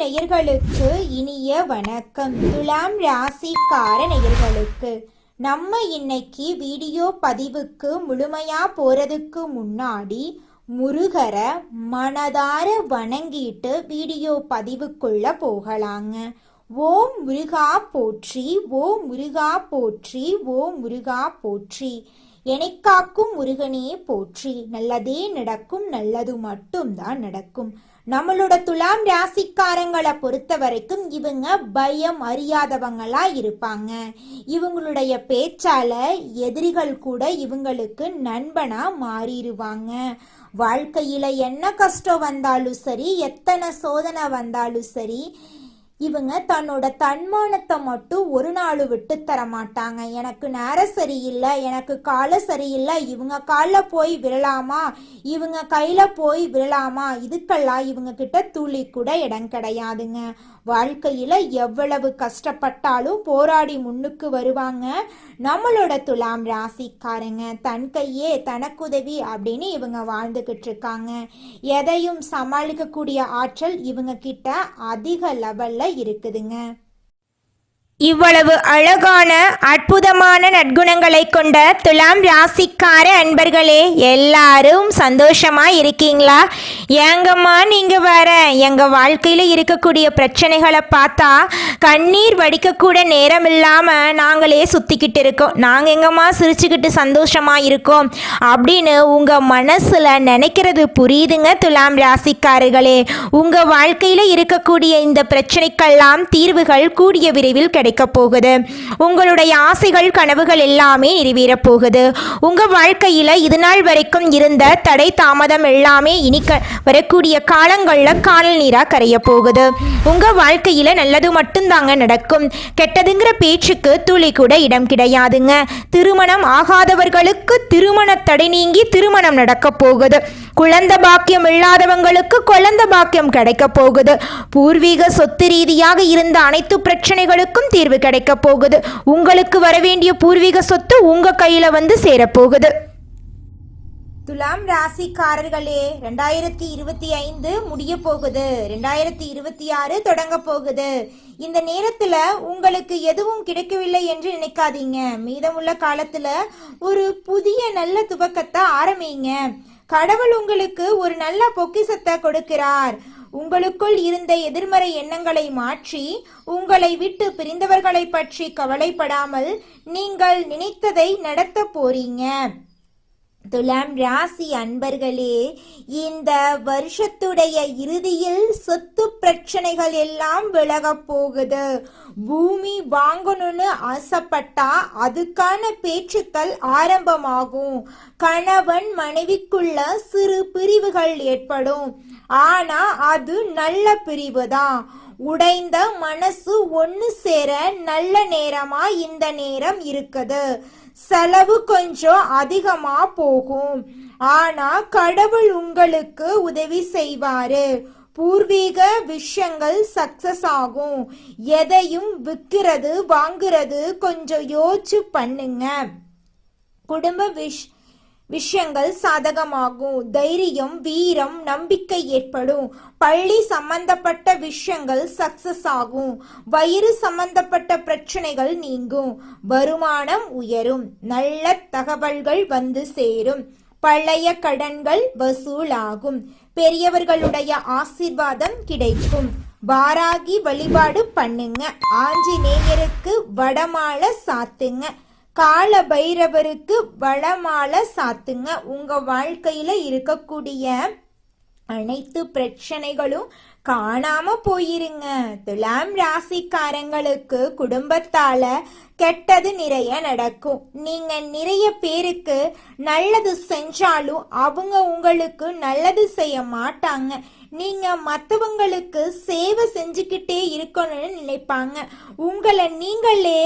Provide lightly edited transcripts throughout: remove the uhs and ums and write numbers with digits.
நேயர்களுக்கு இனிய வணக்கம். துலாம் ராசிக்கார நேயர்களுக்கு நம்ம இன்னைக்கு வீடியோ பதிவுக்கு முழுமையா போறதுக்கு முன்னாடி முருகரை மனதார வணங்கிட்டு வீடியோ பதிவுக்குள்ள போகலாங்க. ஓம் முருகா போற்றி, ஓம் முருகா போற்றி, ஓம் முருகா போற்றி. எனைக்காக்கும் முருகனே போற்றி. நல்லதே நடக்கும், நல்லது மட்டும்தான் நடக்கும். நம்மளோட துலாம் ராசிக்காரங்களை பொறுத்த வரைக்கும் இவங்க பயம் அறியாதவங்களா இருப்பாங்க. இவங்களுடைய பேச்சால எதிரிகள் கூட இவங்களுக்கு நண்பனா மாறிடுவாங்க. வாழ்க்கையில என்ன கஷ்டம் வந்தாலும் சரி, எத்தனை சோதனை வந்தாலும் சரி, இவங்க தன்னோட தன்மானத்தை மட்டும் ஒரு நாள் விட்டு தர மாட்டாங்க. எனக்கு நேரம் சரியில்லை, எனக்கு கால சரியில்லை, இவங்க காலில் போய் விழலாமா, இவங்க கையில போய் விழலாமா, இதுக்கெல்லாம் இவங்க கிட்ட துளி கூட இடம் கிடையாதுங்க. வாழ்க்கையில எவ்வளவு கஷ்டப்பட்டாலும் போராடி முன்னுக்கு வருவாங்க நம்மளோட துலாம் ராசிக்காரங்க. தன் கையே தனக்குதவி அப்படின்னு இவங்க வாழ்ந்துகிட்டு இருக்காங்க. எதையும் சமாளிக்கக்கூடிய ஆற்றல் இவங்க கிட்ட அதிக லெவல்ல இருக்குதுங்க. இவ்வளவு அழகான அற்புதமான நற்குணங்களை கொண்ட துலாம் ராசிக்கார அன்பர்களே, எல்லாரும் சந்தோஷமா இருக்கீங்களா? ஏங்கம்மா நீங்க வேற எங்க வாழ்க்கையில இருக்கக்கூடிய பிரச்சனைகளை பார்த்தா கண்ணீர் வடிக்கக்கூட நேரம் இல்லாம நாங்களே சுத்திக்கிட்டு இருக்கோம், நாங்க எங்கம்மா சிரிச்சுக்கிட்டு சந்தோஷமா இருக்கோம் அப்படின்னு உங்க மனசுல நினைக்கிறது புரியுதுங்க துலாம் ராசிக்காரர்களே. உங்க வாழ்க்கையில இருக்கக்கூடிய இந்த பிரச்சனைக்கெல்லாம் தீர்வுகள் கூடிய விரைவில் கிடைக்க போகுது. உங்களுடைய ஆசைகள் கனவுகள் எல்லாமே நிறைவேற போகுது. உங்க வாழ்க்கையில இது நாள் வரைக்கும் இருந்த தடை தாமதம் எல்லாமே இனி வரக்கூடிய காலங்கள்ல காணல் நீரா கரைய போகுது. உங்க வாழ்க்கையில நல்லது மட்டும்தாங்க நடக்கும். கெட்டதுங்கிற பேச்சுக்கு துளி கூட இடம் கிடையாதுங்க. திருமணம் ஆகாதவர்களுக்கு திருமண தடை நீங்கி திருமணம் நடக்க போகுது. குழந்தை பாக்கியம் இல்லாதவங்களுக்கு குழந்தை பாக்கியம் கிடைக்க போகுது. பூர்வீக சொத்து ரீதியாக இருந்த அனைத்து பிரச்சனைகளுக்கும் தீர்வு கிடைக்க போகுது. உங்களுக்கு வரவேண்டிய பூர்வீக சொத்து உங்க கையில வந்து சேரப்போகுது. துலாம் ராசிக்காரர்களே, 2025 முடிய போகுது, 2026 தொடங்க போகுது. இந்த நேரத்துல உங்களுக்கு எதுவும் கிடைக்கவில்லை என்று நினைக்காதீங்க. மீதமுள்ள காலத்துல ஒரு புதிய நல்ல துவக்கத்தை ஆரம்பிங்க. கடவுள் உங்களுக்கு ஒரு நல்ல பொக்கிஷத்தை கொடுக்கிறார். உங்களுக்குள் இருந்த எதிர்மறை எண்ணங்களை மாற்றி உங்களை விட்டு பிரிந்தவர்களை பற்றி கவலைப்படாமல் நீங்கள் நினைத்ததை நடத்த போறீங்க. துலாம் ராசி அன்பர்களே, இந்த வருஷத்துடைய இறுதியில் சொத்து பிரச்சனைகள் எல்லாம் விலக போகுது. பூமி வாங்கணும்னு ஆசைப்பட்டா அதுக்கான பேச்சுக்கள் ஆரம்பமாகும். கணவன் மனைவிக்குள்ள சிறு பிரிவுகள் ஏற்படும், ஆனா அது நல்ல பிரிவு தான். உடைந்த மனசு ஒன்னு சேர நல்ல நேரமா இந்த நேரம் இருக்குது. செலவு கொஞ்சம் அதிகமா போகும், ஆனா கடவுள் உங்களுக்கு உதவி செய்வாரு. பூர்வீக விஷயங்கள் சக்சஸ் ஆகும். எதையும் விற்கிறது வாங்குறது கொஞ்சம் யோசிச்சு பண்ணுங்க. குடும்ப விஷயங்கள் சாதகமாகும். தைரியம், வீரம், நம்பிக்கை ஏற்படும். பள்ளி சம்பந்தப்பட்ட விஷயங்கள் சக்சஸ் ஆகும். வயிறு சம்பந்தப்பட்ட பிரச்சனைகள் நீங்கும். வருமானம் உயரும். நல்ல தகவல்கள் வந்து சேரும். பழைய கடன்கள் வசூலாகும். பெரியவர்களுடைய ஆசீர்வாதம் கிடைக்கும். வாராகி வழிபாடு பண்ணுங்க. ஆஞ்சநேயருக்கு வடமாலை சாத்துங்க. கால பைரவருக்கு வடமாலை சாத்துங்க. உங்க வாழ்க்கையில இருக்கக்கூடிய அனைத்து பிரச்சனைகளும் காணாம போயிருங்க. துலாம் ராசிக்காரங்களுக்கு குடும்பத்தால கெட்டது நிறைய நடக்கும். நீங்க நிறைய பேருக்கு நல்லது செஞ்சாலும் அவங்க உங்களுக்கு நல்லது செய்ய மாட்டாங்க. நீங்க மற்றவங்களுக்கு சேவை செஞ்சுக்கிட்டே இருக்கணும்னு நினைப்பாங்க. உங்களை நீங்களே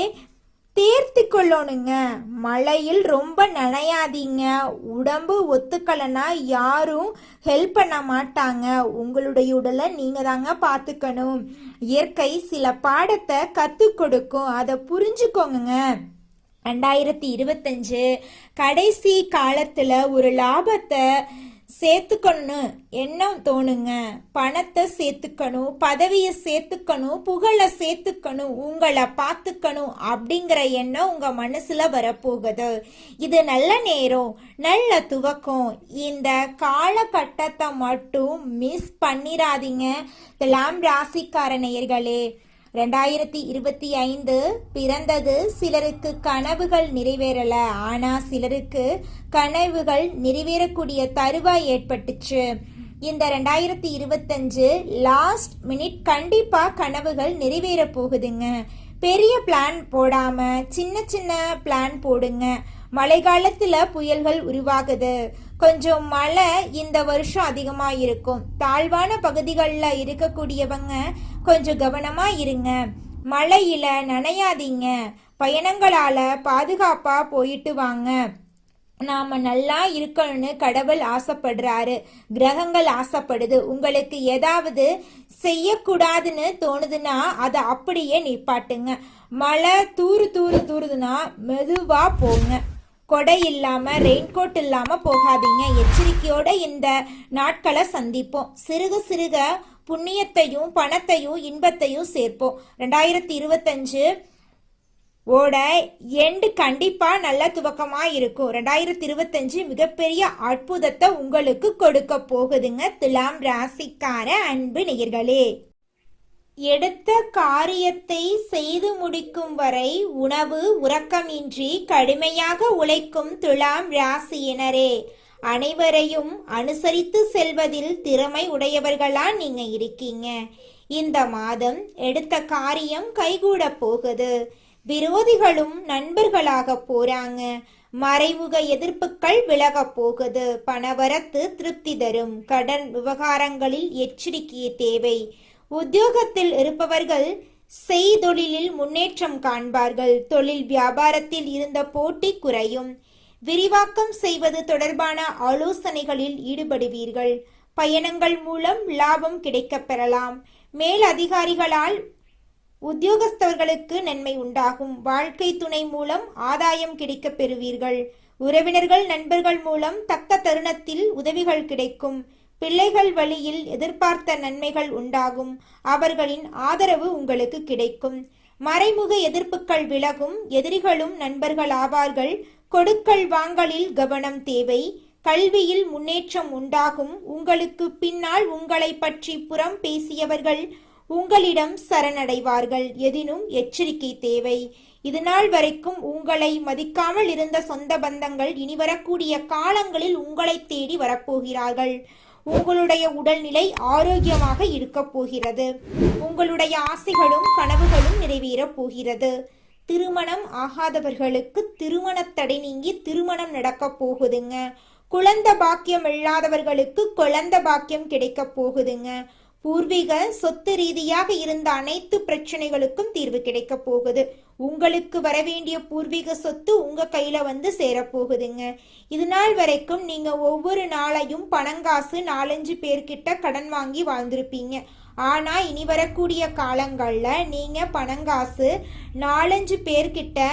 தேர்த்தி கொள்ளணுங்க. மழையில் ரொம்ப நனையாதீங்க. உடம்பு ஒத்துக்கலைன்னா யாரும் ஹெல்ப் பண்ண மாட்டாங்க. உங்களுடைய உடலை நீங்க தாங்க பார்த்துக்கணும். இயற்கை சில பாடத்தை கற்றுக் கொடுக்கும், அதை புரிஞ்சுக்கோங்க. 2025 கடைசி காலத்துல ஒரு லாபத்தை சேர்த்துக்கணும் எண்ணம் தோணுங்க. பணத்தை சேர்த்துக்கணும், பதவியை சேர்த்துக்கணும், புகழை சேர்த்துக்கணும், உங்களை பார்த்துக்கணும் அப்படிங்கிற எண்ணம் உங்க மனசுல வரப்போகுது. இது நல்ல நேரம், நல்ல துவக்கம். இந்த காலகட்டத்தை மட்டும் மிஸ் பண்ணிராதீங்க துலாம் ராசிக்கார நேயர்களே. 2025 பிறந்தது சிலருக்கு கனவுகள் நிறைவேறல, ஆனா சிலருக்கு கனவுகள் நிறைவேறக்கூடிய தருவாய் ஏற்பட்டுச்சு. இந்த 2025 லாஸ்ட் மினிட் கண்டிப்பா கனவுகள் நிறைவேற போகுதுங்க. பெரிய பிளான் போடாம சின்ன சின்ன பிளான் போடுங்க. மழை காலத்துல புயல்கள் உருவாகுது. கொஞ்சம் மழை இந்த வருஷம் அதிகமா இருக்கும். தாழ்வான பகுதிகளில் இருக்கக்கூடியவங்க கொஞ்சம் கவனமா இருங்க. மழையில நனையாதீங்க. பயணங்களால பாதுகாப்பா போயிட்டு வாங்க. நாம நல்லா இருக்கணும்னு கடவுள் ஆசைப்படுறாரு, கிரகங்கள் ஆசைப்படுது. உங்களுக்கு ஏதாவது செய்யக்கூடாதுன்னு தோணுதுன்னா அதை அப்படியே நிப்பாட்டுங்க. மழை தூருதுன்னா மெதுவா போங்க. கொடை இல்லாம ரெயின்கோட் இல்லாம போகாதீங்க. எச்சரிக்கையோட இந்த நாட்களை சந்திப்போம். சிறுக சிறுக புண்ணியத்தையும் பணத்தையும் இன்பத்தையும் சேர்ப்போம். 2025 ஓட எண்டு கண்டிப்பா நல்ல துவக்கமா இருக்கும். 2025 மிகப்பெரிய அற்புதத்தை உங்களுக்கு கொடுக்க போகுதுங்க துலாம் ராசிக்கார அன்பு நேயர்களே. எடுத்த காரியத்தை செய்து முடிக்கும் வரை உணவு உறக்கமின்றி கடுமையாக உழைக்கும் துலாம் ராசியினரே, அனைவரையும் அனுசரித்து செல்வதில் திறமை உடையவர்களா நீங்க இருக்கீங்க. இந்த மாதம் எடுத்த காரியம் கைகூட போகுது. விரோதிகளும் நண்பர்களாக போறாங்க. மறைமுக எதிர்ப்புகள் விலக போகுது. பணவரத்து திருப்தி தரும். கடன் விவகாரங்களில் எச்சரிக்கை தேவை. உத்தியோகத்தில் இருப்பவர்கள் செய்தொழிலில் முன்னேற்றம் காண்பார்கள். தொழில் வியாபாரத்தில் இருந்த போட்டி குறையும். விரிவாக்கம் செய்வது தொடர்பான ஆலோசனைகளில் ஈடுபடுவீர்கள். பயணங்கள் மூலம் லாபம் கிடைக்கப் பெறலாம். மேல் அதிகாரிகளால் உத்தியோகஸ்தவர்களுக்கு நன்மை உண்டாகும். வாழ்க்கை துணை மூலம் ஆதாயம் கிடைக்கப் பெறுவீர்கள். உறவினர்கள் நண்பர்கள் மூலம் தக்க தருணத்தில் உதவிகள் கிடைக்கும். பிள்ளைகள் வழியில் எதிர்பார்த்த நன்மைகள் உண்டாகும். அவர்களின் ஆதரவு உங்களுக்கு கிடைக்கும். மறைமுக எதிர்ப்புகள் விலகும். எதிரிகளும் நண்பர்கள் ஆவார்கள். கொடுக்கல் வாங்கலில் கவனம் தேவை. கல்வியில் முன்னேற்றம் உண்டாகும். உங்களுக்கு பின்னால் உங்களை பற்றி புறம் பேசியவர்கள் உங்களிடம் சரணடைவார்கள். எதினும் எச்சரிக்கை தேவை. இதுநாள் வரைக்கும் உங்களை மதிக்காமல் இருந்த சொந்த பந்தங்கள் இனி வரக்கூடிய காலங்களில் உங்களை தேடி வரப்போகிறார்கள். உங்களுடைய உடல்நிலை ஆரோக்கியமாக இருக்க போகிறது. உங்களுடைய ஆசைகளும் கனவுகளும் நிறைவேறப் போகிறது. திருமணம் ஆகாதவர்களுக்கு திருமண தடை நீங்கி திருமணம் நடக்க போகுதுங்க. குழந்தை பாக்கியம் இல்லாதவர்களுக்கு குழந்தை பாக்கியம் கிடைக்க போகுதுங்க. பூர்வீக சொத்து ரீதியாக இருந்த அனைத்து பிரச்சனைகளுக்கும் தீர்வு கிடைக்க போகுது. உங்களுக்கு வரவேண்டிய பூர்வீக சொத்து உங்க கையில வந்து சேரப்போகுதுங்க. இது நாள் வரைக்கும் நீங்க ஒவ்வொரு நாளையும் பணங்காசு 4-5 பேர்கிட்ட கடன் வாங்கி வாழ்ந்திருப்பீங்க. ஆனா இனி வரக்கூடிய காலங்கள்ல நீங்க பணங்காசு 4-5 பேர்கிட்ட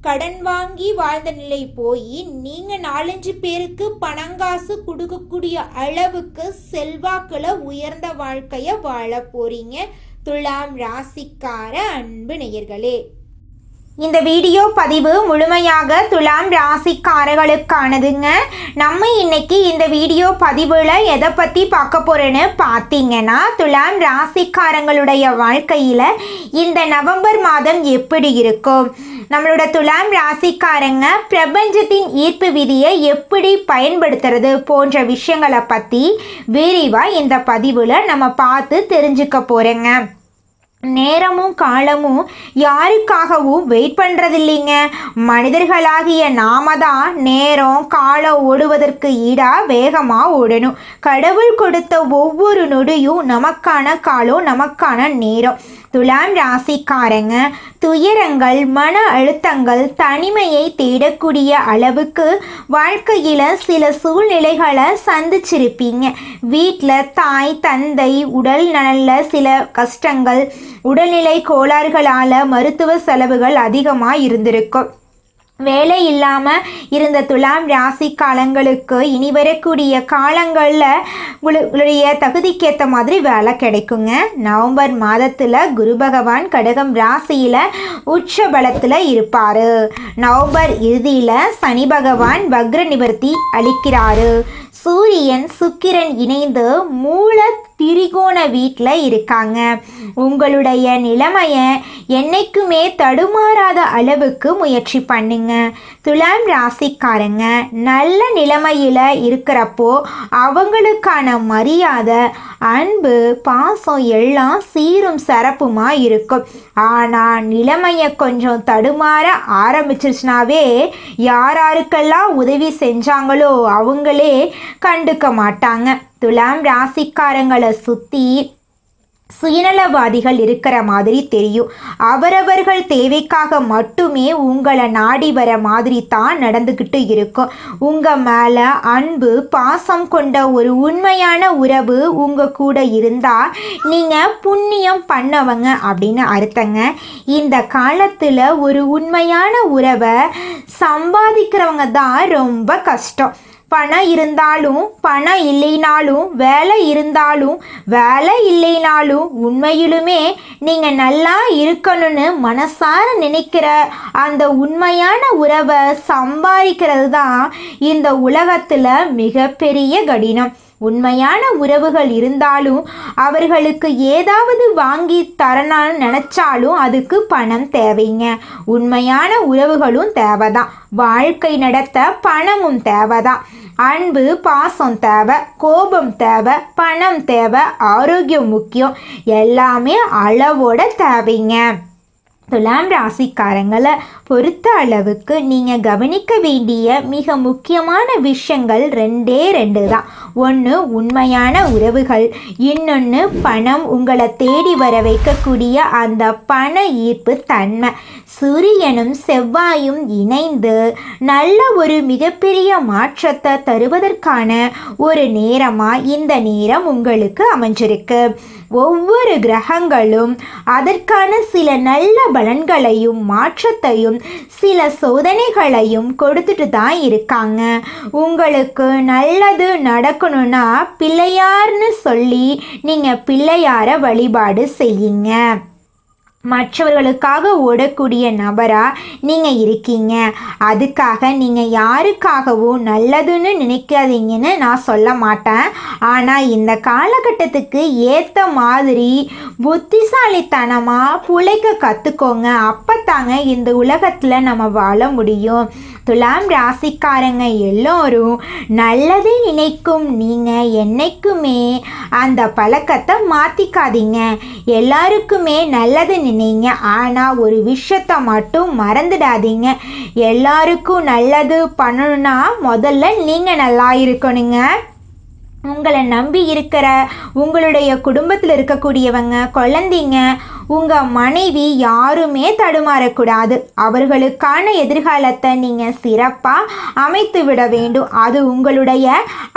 கடன் வாங்கி வாழ்ந்த நிலை போய் நீங்க 4-5 பேருக்கு பணங்காசு கொடுக்கக்கூடிய அளவுக்கு செல்வாக்குல உயர்ந்த வாழ்க்கைய வாழ போறீங்க துலாம் ராசிக்கார அன்பு நேயர்களே. இந்த வீடியோ பதிவு முழுமையாக துலாம் ராசிக்காரர்களுக்கானதுங்க. நம்ம இன்னைக்கு இந்த வீடியோ பதிவில் எதை பற்றி பார்க்க போகிறோன்னு பார்த்தீங்கன்னா, துலாம் ராசிக்காரங்களுடைய வாழ்க்கையில் இந்த நவம்பர் மாதம் எப்படி இருக்கும், நம்மளோட துலாம் ராசிக்காரங்க பிரபஞ்சத்தின் ஈர்ப்பு விதியை எப்படி பயன்படுத்துறது போன்ற விஷயங்களை பற்றி விரிவாக இந்த பதிவில் நம்ம பார்த்து தெரிஞ்சுக்க போகிறோங்க. நேரமும் காலமும் யாருக்காகவும் வெயிட் பண்ணுறது இல்லைங்க. மனிதர்களாகிய நாம தான் நேரம் காலம் ஓடுவதற்கு ஈடாக வேகமாக ஓடணும். கடவுள் கொடுத்த ஒவ்வொரு நொடியும் நமக்கான காலம், நமக்கான நேரம். துலாம் ராசிக்காரங்க துயரங்கள், மன அழுத்தங்கள், தனிமையை தேடக்கூடிய அளவுக்கு வாழ்க்கையில் சில சூழ்நிலைகளை சந்திச்சிருப்பீங்க. வீட்டில் தாய் தந்தை உடல் நலனில் சில கஷ்டங்கள், உடல்நிலை கோளாறுகளால் மருத்துவ செலவுகள் அதிகமாக இருந்திருக்கும். வேலை இல்லாமல் இருந்த துலாம் ராசி காலங்களுக்கு இனி வரக்கூடிய காலங்களில் உங்களுடைய தகுதிக்கேற்ற மாதிரி வேலை கிடைக்குங்க. நவம்பர் மாதத்தில் குரு பகவான் கடகம் ராசியில் உச்ச பலத்தில் இருப்பார். நவம்பர் இறுதியில் சனி பகவான் வக்ர நிவர்த்தி அளிக்கிறாரு. சூரியன் சுக்கிரன் இணைந்து மூல திரிகோண வீட்டில் இருக்காங்க. உங்களுடைய நிலைமையை என்னைக்குமே தடுமாறாத அளவுக்கு முயற்சி பண்ணுங்க. துலாம் ராசிக்காரங்க நல்ல நிலைமையில் இருக்கிறப்போ அவங்களுக்கான மரியாதை, அன்பு, பாசம் எல்லாம் சீரும் சிறப்புமா இருக்கும். ஆனால் நிலைமையை கொஞ்சம் தடுமாற ஆரம்பிச்சிருச்சுனாவே யாராருக்கெல்லாம் உதவி செஞ்சாங்களோ அவங்களே கண்டுக்க மாட்டாங்க. துலாம் ராசிக்காரங்களை சுற்றி சுயநலவாதிகள் இருக்கிற மாதிரி தெரியும். அவரவர்கள் தேவைக்காக மட்டுமே உங்களை நாடி வர மாதிரி தான் நடந்துக்கிட்டு இருக்கும். உங்கள் மேலே அன்பு, பாசம் கொண்ட ஒரு உண்மையான உறவு உங்கள் கூட இருந்தால் நீங்கள் புண்ணியம் பண்ணவங்க அப்படின்னு அர்த்தங்க. இந்த காலத்தில் ஒரு உண்மையான உறவை சம்பாதிக்கிறவங்க தான் ரொம்ப கஷ்டம். பணம் இருந்தாலும் பணம் இல்லைனாலும், வேலை இருந்தாலும் வேலை இல்லைனாலும், உண்மையிலுமே நீங்கள் நல்லா இருக்கணும்னு மனசார நினைக்கிற அந்த உண்மையான உறவை சம்பாதிக்கிறது தான் இந்த உலகத்தில் மிகப்பெரிய கடினம். உண்மையான உறவுகள் இருந்தாலும் அவர்களுக்கு ஏதாவது வாங்கி தரணும்னு நினச்சாலும் அதுக்கு பணம் தேவைங்க. உண்மையான உறவுகளும் தேவைதான். வாழ்க்கை நடத்த பணமும் தேவைதான். அன்பு, பாசம் தேவை, கோபம் தேவை, பணம் தேவை, ஆரோக்கியம் முக்கியம். எல்லாமே அளவோட தேவைங்க. துலாம் ராசிக்காரங்களை பொறுத்த அளவுக்கு நீங்கள் கவனிக்க வேண்டிய மிக முக்கியமான விஷயங்கள் ரெண்டு தான். ஒன்று உண்மையான உறவுகள், இன்னொன்று பணம் உங்களை தேடி வர வைக்கக்கூடிய அந்த பண ஈர்ப்பு தன்மை. சூரியனும் செவ்வாயும் இணைந்து நல்ல ஒரு மிகப்பெரிய மாற்றத்தை தருவதற்கான ஒரு நேரமாக இந்த நேரம் உங்களுக்கு அமைஞ்சிருக்கு. ஒவ்வொரு கிரகங்களும் அதற்கான சில நல்ல பலன்களையும் மாற்றத்தையும் சில சோதனைகளையும் கொடுத்துட்டு தான் இருக்காங்க. உங்களுக்கு நல்லது நடக்கணும்னா பிள்ளையார்னு சொல்லி நீங்கள் பிள்ளையாரை வழிபாடு செய்யுங்க. மற்றவர்களுக்காக ஓடக்கூடிய நபராக நீங்கள் இருக்கீங்க. அதுக்காக நீங்கள் யாருக்காகவும் நல்லதுன்னு நினைக்காதீங்கன்னு நான் சொல்ல மாட்டேன். ஆனால் இந்த காலகட்டத்துக்கு ஏற்ற மாதிரி புத்திசாலித்தனமாக பிழைக்க கற்றுக்கோங்க. அப்போ தாங்க இந்த உலகத்தில் நம்ம வாழ முடியும். துலாம் ராசிக்காரங்க எல்லோரும் நல்லதை நினைக்கும் நீங்கள் என்னைக்குமே அந்த பழக்கத்தை மாற்றிக்காதீங்க. எல்லாருக்குமே நல்லது நினைங்க. ஆனால் ஒரு விஷயத்தை மட்டும் மறந்துடாதீங்க. எல்லாருக்கும் நல்லது பண்ணணும்னா முதல்ல நீங்கள் நல்லா இருக்கணுங்க. உங்களை நம்பி இருக்கிற உங்களுடைய குடும்பத்தில் இருக்கக்கூடியவங்க, குழந்தைங்க, உங்கள் மனைவி யாருமே தடுமாறக்கூடாது. அவர்களுக்கான எதிர்காலத்தை நீங்கள் சிறப்பாக அமைத்து விட வேண்டும். அது உங்களுடைய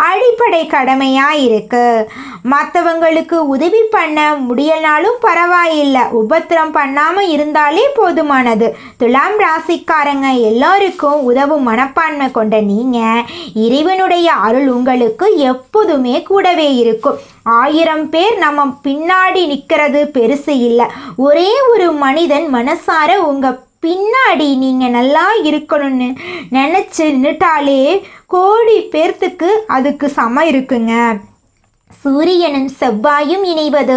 அடிப்படை கடமையாக இருக்குது. மற்றவங்களுக்கு உதவி பண்ண முடியலனாலும் பரவாயில்லை, உபத்திரம் பண்ணாமல் இருந்தாலே போதுமானது. துலாம் ராசிக்காரங்க எல்லோருக்கும் உதவும் மனப்பான்மை கொண்ட நீங்கள் இறைவனுடைய அருள் உங்களுக்கு எப்போதுமே கூடவே இருக்கும். 1000 பேர் நம்ம பின்னாடி நிற்கிறது பெருசு இல்லை. ஒரே ஒரு மனிதன் மனசார உங்கள் பின்னாடி நீங்கள் நல்லா இருக்கணும்னு நினச்சி நின்றுட்டாலே கோடி பேர்த்துக்கு அதுக்கு சமம் இருக்குங்க. சூரியனும் செவ்வாயும் இணைவது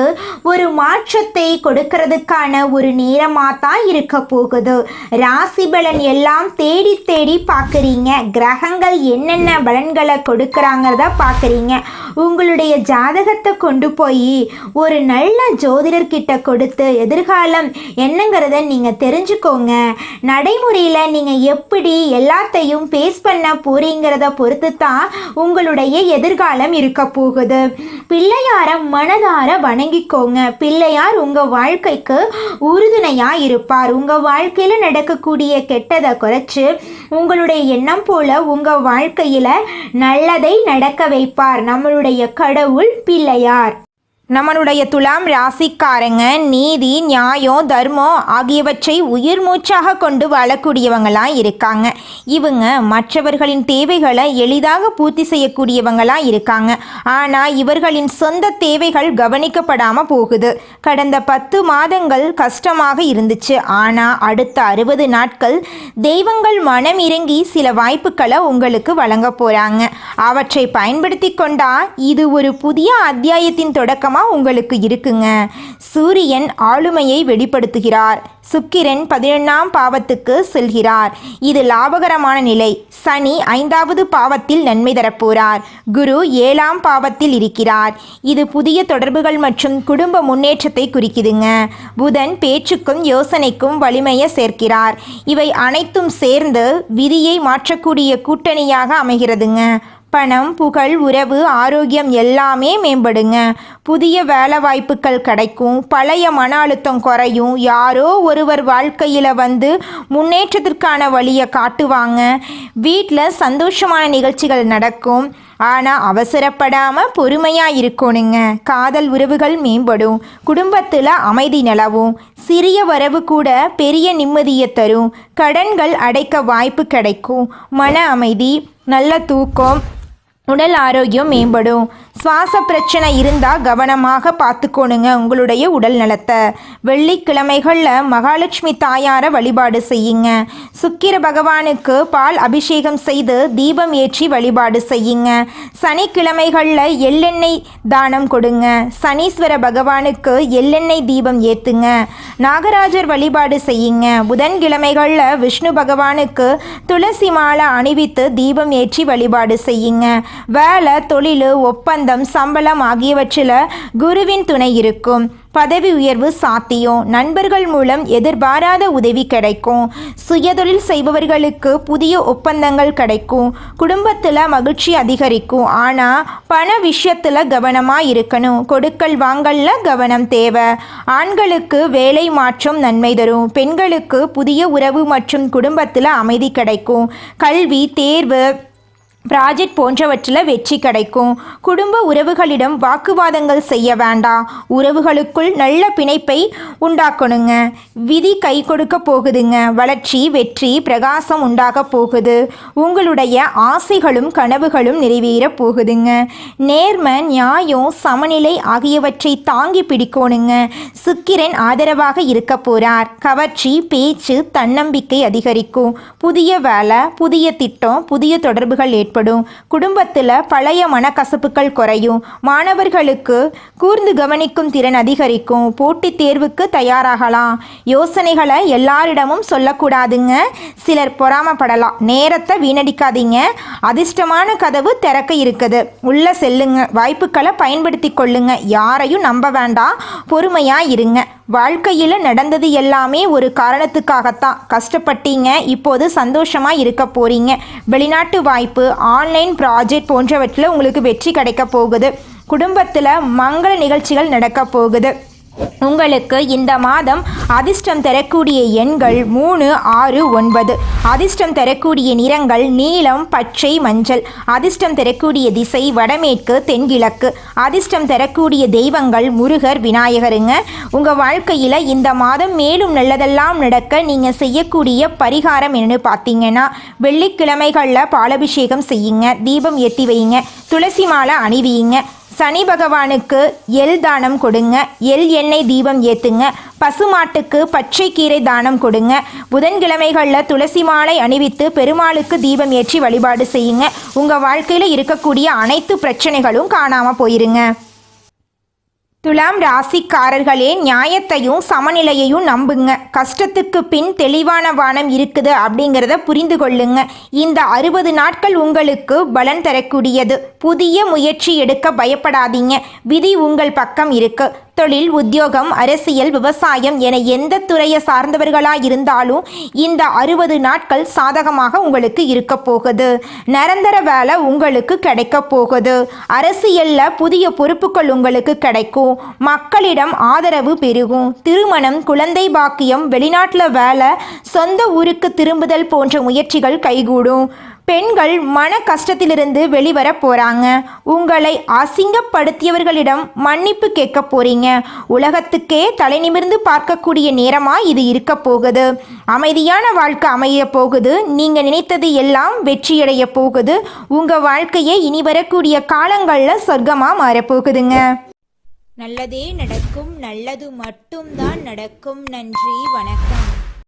ஒரு மாற்றத்தை கொடுக்கறதுக்கான ஒரு நேரமாக தான் இருக்க போகுது. ராசி பலன் எல்லாம் தேடி தேடி பார்க்குறீங்க. கிரகங்கள் என்னென்ன பலன்களை கொடுக்குறாங்கிறத பார்க்குறீங்க. உங்களுடைய ஜாதகத்தை கொண்டு போய் ஒரு நல்ல ஜோதிடர்கிட்ட கொடுத்து எதிர்காலம் என்னங்கிறத நீங்கள் தெரிஞ்சுக்கோங்க. நடைமுறையில் நீங்கள் எப்படி எல்லாத்தையும் ஃபேஸ் பண்ண போறீங்கிறத பொறுத்து தான் உங்களுடைய எதிர்காலம் இருக்க போகுது. பிள்ளையார மனதார வணங்கிக்கோங்க. பிள்ளையார் உங்கள் வாழ்க்கைக்கு உறுதுணையாக இருப்பார். உங்கள் வாழ்க்கையில் நடக்கக்கூடிய கெட்டதை குறைச்சி உங்களுடைய எண்ணம் போல உங்கள் வாழ்க்கையில் நல்லதை நடக்க வைப்பார் நம்மளுடைய கடவுள் பிள்ளையார். நம்மளுடைய துலாம் ராசிக்காரங்க நீதி, நியாயம், தர்மம் ஆகியவற்றை உயிர் மூச்சாக கொண்டு வாழக்கூடியவங்களாம் இருக்காங்க. இவங்க மற்றவர்களின் தேவைகளை எளிதாக பூர்த்தி செய்யக்கூடியவங்களாம் இருக்காங்க. ஆனால் இவர்களின் சொந்த தேவைகள் கவனிக்கப்படாமல் போகுது. கடந்த 10 மாதங்கள் கஷ்டமாக இருந்துச்சு. ஆனால் அடுத்த 60 நாட்கள் தெய்வங்கள் மனம் இறங்கி சில வாய்ப்புகளை உங்களுக்கு வழங்க போகிறாங்க. அவற்றை பயன்படுத்தி கொண்டா இது ஒரு புதிய அத்தியாயத்தின் தொடக்கமாக உங்களுக்கு இருக்குங்க. சூரியன் ஆளுமையை வெளிப்படுத்துகிறார். சுக்கிரன் 11ஆம் பாவத்துக்கு செல்கிறார். இது லாபகரமான நிலை. சனி 5வது பாவத்தில் நன்மை தரப்போறார். குரு 7ஆம் பாவத்தில் இருக்கிறார். இது புதிய தொடர்புகள் மற்றும் குடும்ப முன்னேற்றத்தை குறிக்குதுங்க. புதன் பேச்சுக்கும் யோசனைக்கும் வலிமையை சேர்க்கிறார். இவை அனைத்தும் சேர்ந்து விதியை மாற்றக்கூடிய கூட்டணியாக அமைகிறதுங்க. பணம், புகழ், உறவு, ஆரோக்கியம் எல்லாமே மேம்படுங்க. புதிய வேலை வாய்ப்புகள் கிடைக்கும். பழைய மன அழுத்தம் குறையும். யாரோ ஒருவர் வாழ்க்கையில் வந்து முன்னேற்றத்திற்கான வழியை காட்டுவாங்க. வீட்டில் சந்தோஷமான நிகழ்ச்சிகள் நடக்கும். ஆனால் அவசரப்படாமல் பொறுமையாக இருக்கணுங்க. காதல் உறவுகள் மேம்படும். குடும்பத்தில் அமைதி நிலவும். சிறிய வரவு கூட பெரிய நிம்மதியை தரும். கடன்கள் அடைக்க வாய்ப்பு கிடைக்கும். மன அமைதி, நல்ல தூக்கம், உடல் ஆரோக்கியம் மேம்படும். சுவாச பிரச்சனை இருந்தால் கவனமாக பார்த்துக்கோணுங்க உங்களுடைய உடல் நலத்தை. வெள்ளிக்கிழமைகளில் மகாலட்சுமி தாயாரை வழிபாடு செய்யுங்க. சுக்கிர பகவானுக்கு பால் அபிஷேகம் செய்து தீபம் ஏற்றி வழிபாடு செய்யுங்க. சனிக்கிழமைகளில் எள்ளெண்ணெய் தானம் கொடுங்க. சனீஸ்வர பகவானுக்கு எள்ளெண்ணெய் தீபம் ஏற்றுங்க. நாகராஜர் வழிபாடு செய்யுங்க. புதன்கிழமைகளில் விஷ்ணு பகவானுக்கு துளசி மாலை அணிவித்து தீபம் ஏற்றி வழிபாடு செய்யுங்க. வேலை, தொழில், ஒப்பந்தம், சம்பளம் ஆகியவற்றில் குருவின் துணை இருக்கும். பதவி உயர்வு சாத்தியம். நண்பர்கள் மூலம் எதிர்பாராத உதவி கிடைக்கும். சுயதொழில் செய்பவர்களுக்கு புதிய ஒப்பந்தங்கள் கிடைக்கும். குடும்பத்தில் மகிழ்ச்சி அதிகரிக்கும். ஆனால் பண விஷயத்தில் கவனமாக இருக்கணும். கொடுக்கல் வாங்கல்ல கவனம் தேவை. ஆண்களுக்கு வேலை மாற்றம் நன்மை தரும். பெண்களுக்கு புதிய உறவு மற்றும் குடும்பத்தில் அமைதி கிடைக்கும். கல்வி, தேர்வு, ப்ராஜெக்ட் போன்றவற்றில் வெற்றி கிடைக்கும். குடும்ப உறவுகளிடம் வாக்குவாதங்கள் செய்ய வேண்டாம். உறவுகளுக்குள் நல்ல பிணைப்பை உண்டாக்கணுங்க. விதி கை கொடுக்க போகுதுங்க. வளர்ச்சி, வெற்றி, பிரகாசம் உண்டாக போகுது. உங்களுடைய ஆசைகளும் கனவுகளும் நிறைவேற போகுதுங்க. நேர்மை, நியாயம், சமநிலை ஆகியவற்றை தாங்கி பிடிக்கணுங்க. சுக்கிரன் ஆதரவாக இருக்க போறார். கவர்ச்சி, பேச்சு, தன்னம்பிக்கை அதிகரிக்கும். புதிய வேலை, புதிய திட்டம், புதிய தொடர்புகள் ஏற்படும். குடும்பத்தில் பழைய மனக்கசப்புகள் குறையும். மாணவர்களுக்கு கூர்ந்து கவனிக்கும் திறன் அதிகரிக்கும். போட்டித் தேர்வுக்கு தயாராகலாம். யோசனைகளை எல்லாரிடமும் சொல்லக்கூடாதுங்க. சிலர் பொறாமப்படலாம். நேரத்தை வீணடிக்காதீங்க. அதிர்ஷ்டமான கதவு திறக்க இருக்குது. உள்ள செல்லுங்க. வாய்ப்புகளை பயன்படுத்தி கொள்ளுங்க. யாரையும் நம்ப வேண்டாம். பொறுமையா இருங்க. வாழ்க்கையில் நடந்தது எல்லாமே ஒரு காரணத்துக்காகத்தான். கஷ்டப்பட்டீங்க. இப்போது சந்தோஷமாக இருக்க போறீங்க. வெளிநாட்டு வாய்ப்பு, ஆன்லைன் ப்ராஜெக்ட் போன்றவற்றில் உங்களுக்கு வெற்றி கிடைக்க போகுது. குடும்பத்தில் மங்கள நிகழ்ச்சிகள் நடக்க போகுது. உங்களுக்கு இந்த மாதம் அதிர்ஷ்டம் தரக்கூடிய எண்கள் 3, 6, 9. அதிர்ஷ்டம் தரக்கூடிய நிறங்கள் நீலம், பச்சை, மஞ்சள். அதிர்ஷ்டம் தரக்கூடிய திசை வடமேற்கு, தென்கிழக்கு. அதிர்ஷ்டம் தரக்கூடிய தெய்வங்கள் முருகர், விநாயகருங்க. உங்கள் வாழ்க்கையில் இந்த மாதம் மேலும் நல்லதெல்லாம் நடக்க நீங்கள் செய்யக்கூடிய பரிகாரம் என்னன்னு பார்த்தீங்கன்னா, வெள்ளிக்கிழமைகளில் பாலபிஷேகம் செய்யுங்க. தீபம் ஏற்றி வையுங்க. துளசி மாலை அணிவியுங்க. சனி பகவானுக்கு எள் தானம் கொடுங்க. எள் எண்ணெய் தீபம் ஏற்றுங்க. பசுமாட்டுக்கு பச்சை கீரை தானம் கொடுங்க. புதன்கிழமைகளில் துளசி மாலை அணிவித்து பெருமாளுக்கு தீபம் ஏற்றி வழிபாடு செய்யுங்க. உங்கள் வாழ்க்கையில் இருக்கக்கூடிய அனைத்து பிரச்சனைகளும் காணாமல் போயிருங்க. துலாம் ராசிக்காரர்களே, நியாயத்தையும் சமநிலையையும் நம்புங்க. கஷ்டத்துக்கு பின் தெளிவான வானம் இருக்குது அப்படிங்கிறத புரிந்து கொள்ளுங்க. இந்த 60 நாட்கள் உங்களுக்கு பலன் தரக்கூடியது. புதிய முயற்சி எடுக்க பயப்படாதீங்க. விதி உங்கள் பக்கம் இருக்கு. தொழில், உத்தியோகம், அரசியல், விவசாயம் என எந்த துறையை சார்ந்தவர்களாக இருந்தாலும் இந்த 60 நாட்கள் சாதகமாக உங்களுக்கு இருக்க போகுது. நிரந்தர வேலை உங்களுக்கு கிடைக்க போகுது. அரசியலில் புதிய பொறுப்புகள் உங்களுக்கு கிடைக்கும். மக்களிடம் ஆதரவு பெருகும். திருமணம், குழந்தை பாக்கியம், வெளிநாட்டில் வேலை, சொந்த ஊருக்கு திரும்புதல் போன்ற முயற்சிகள் கைகூடும். பெண்கள் மன கஷ்டத்திலிருந்து வெளிவர போறாங்க. உங்களை அசிங்கப்படுத்தியவர்களிடம் மன்னிப்பு கேட்க போறீங்க. உலகத்துக்கே தலை நிமிர்ந்து பார்க்கக்கூடிய நேரமா இது இருக்க போகுது. அமைதியான வாழ்க்கை அமைய போகுது. நீங்க நினைத்தது எல்லாம் வெற்றியடைய போகுது. உங்க வாழ்க்கையே இனி வரக்கூடிய காலங்களில் சொர்க்கமா மாறப்போகுதுங்க. நல்லதே நடக்கும். நல்லது மட்டும்தான் நடக்கும். நன்றி, வணக்கம்.